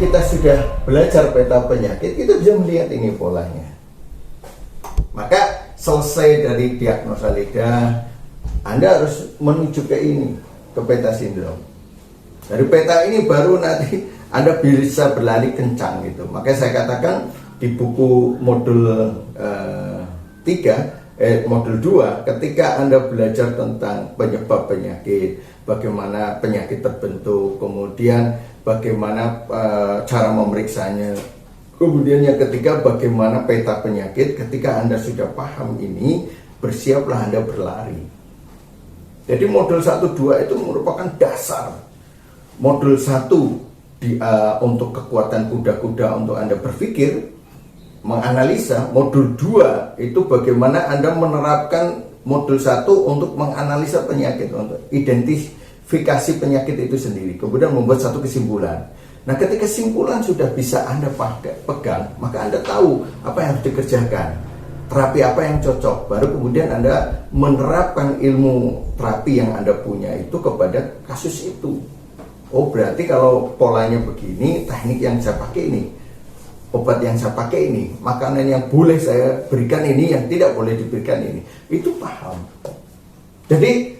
kita sudah belajar peta penyakit, kita bisa melihat ini polanya. Maka selesai dari diagnosa lidah, Anda harus menuju ke ini, ke peta sindrom. Dari peta ini baru nanti Anda bisa berlari kencang gitu. Makanya saya katakan di buku modul 3, modul 2, ketika Anda belajar tentang penyebab penyakit, bagaimana penyakit terbentuk, kemudian bagaimana cara memeriksanya, kemudian yang ketiga bagaimana peta penyakit. Ketika Anda sudah paham ini, bersiaplah Anda berlari. Jadi modul 1-2 itu merupakan dasar. Modul 1 untuk kekuatan kuda-kuda untuk Anda berpikir, menganalisa. Modul 2 itu bagaimana Anda menerapkan modul 1 untuk menganalisa penyakit, untuk identifikasi penyakit itu sendiri, kemudian membuat satu kesimpulan. Nah, ketika kesimpulan sudah bisa Anda pegang, maka Anda tahu apa yang harus dikerjakan, terapi apa yang cocok. Baru kemudian Anda menerapkan ilmu terapi yang Anda punya itu kepada kasus itu. Oh, berarti kalau polanya begini, teknik yang saya pakai ini, obat yang saya pakai ini, makanan yang boleh saya berikan ini, yang tidak boleh diberikan ini. Itu paham. Jadi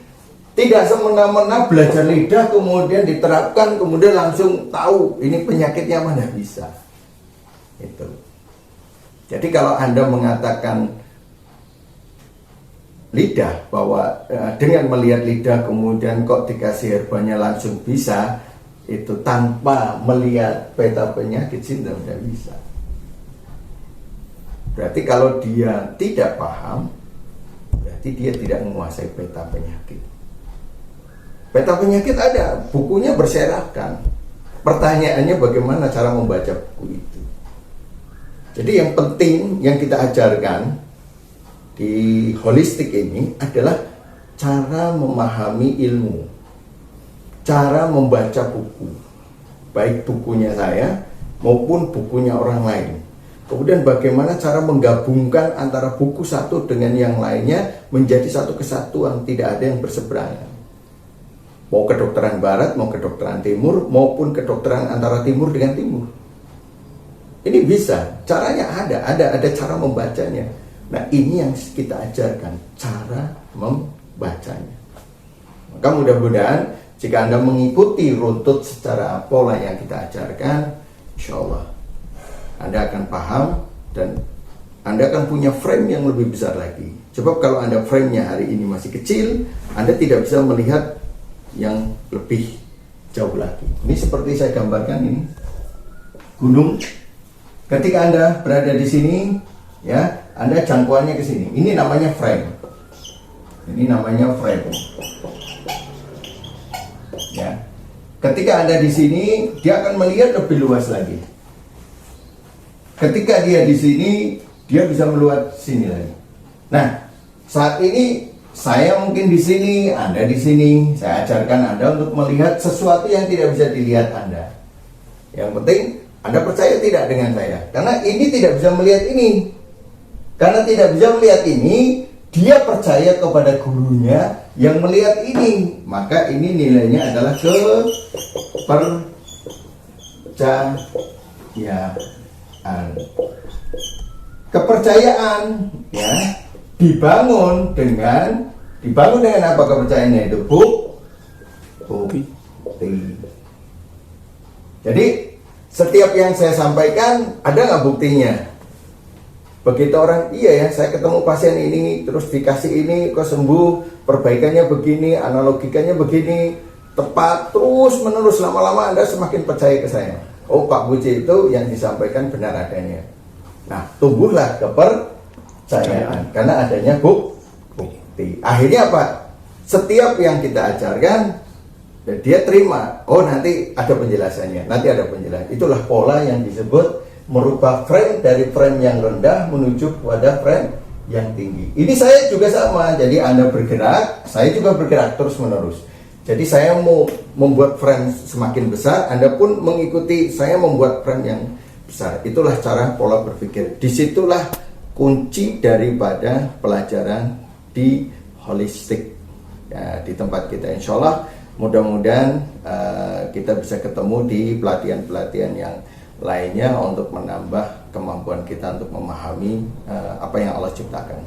tidak semena-mena belajar lidah kemudian diterapkan, kemudian langsung tahu ini penyakitnya mana, bisa. Itu. Jadi kalau Anda mengatakan lidah, bahwa dengan melihat lidah kemudian kok dikasih herbanya langsung bisa, itu tanpa melihat peta penyakit sindrom tidak bisa. Berarti kalau dia tidak paham, berarti dia tidak menguasai peta penyakit. Peta penyakit ada, bukunya berserakan. Pertanyaannya bagaimana cara membaca buku itu. Jadi yang penting yang kita ajarkan di holistik ini adalah cara memahami ilmu, cara membaca buku, baik bukunya saya maupun bukunya orang lain. Kemudian bagaimana cara menggabungkan antara buku satu dengan yang lainnya menjadi satu kesatuan, tidak ada yang berseberangan. Mau kedokteran barat, mau kedokteran timur, maupun kedokteran antara timur dengan timur. Ini bisa, caranya ada cara membacanya. Nah, ini yang kita ajarkan, cara membacanya. Maka mudah-mudahan jika Anda mengikuti runtut secara pola yang kita ajarkan, insya Allah Anda akan paham dan Anda akan punya frame yang lebih besar lagi. Sebab kalau Anda frame-nya hari ini masih kecil, Anda tidak bisa melihat yang lebih jauh lagi. Ini seperti saya gambarkan ini, gunung. Ketika Anda berada di sini, ya, Anda jangkauannya ke sini. Ini namanya frame. Ini namanya frame. Ya. Ketika Anda di sini, dia akan melihat lebih luas lagi. Ketika dia di sini, dia bisa meluat sini lagi. Nah, saat ini saya mungkin di sini, Anda di sini. Saya ajarkan Anda untuk melihat sesuatu yang tidak bisa dilihat Anda. Yang penting Anda percaya tidak dengan saya? Karena ini tidak bisa melihat ini. Karena tidak bisa melihat ini, dia percaya kepada gurunya yang melihat ini. Maka ini nilainya adalah kepercayaan. Kepercayaan, ya, dibangun dengan apa kepercayaannya itu? Bukti. Jadi setiap yang saya sampaikan, ada nggak buktinya? Begitu orang, iya ya, saya ketemu pasien ini, terus dikasih ini, kok sembuh, perbaikannya begini, analogikanya begini, tepat, terus menerus, lama-lama Anda semakin percaya ke saya. Oh, Pak Buci itu yang disampaikan benar adanya. Nah, tumbuhlah kepercayaan, karena adanya bukti. Akhirnya apa? Setiap yang kita ajarkan, dan dia terima, oh nanti ada penjelasannya, nanti ada penjelasan. Itulah pola yang disebut merubah frame dari frame yang rendah menuju pada frame yang tinggi. Ini saya juga sama, jadi Anda bergerak, saya juga bergerak terus menerus. Jadi saya mau membuat frame semakin besar, Anda pun mengikuti saya membuat frame yang besar. Itulah cara pola berpikir. Disitulah kunci daripada pelajaran di holistik, ya, di tempat kita. Insya Allah Mudah-mudahan kita bisa ketemu di pelatihan-pelatihan yang lainnya untuk menambah kemampuan kita untuk memahami apa yang Allah ciptakan.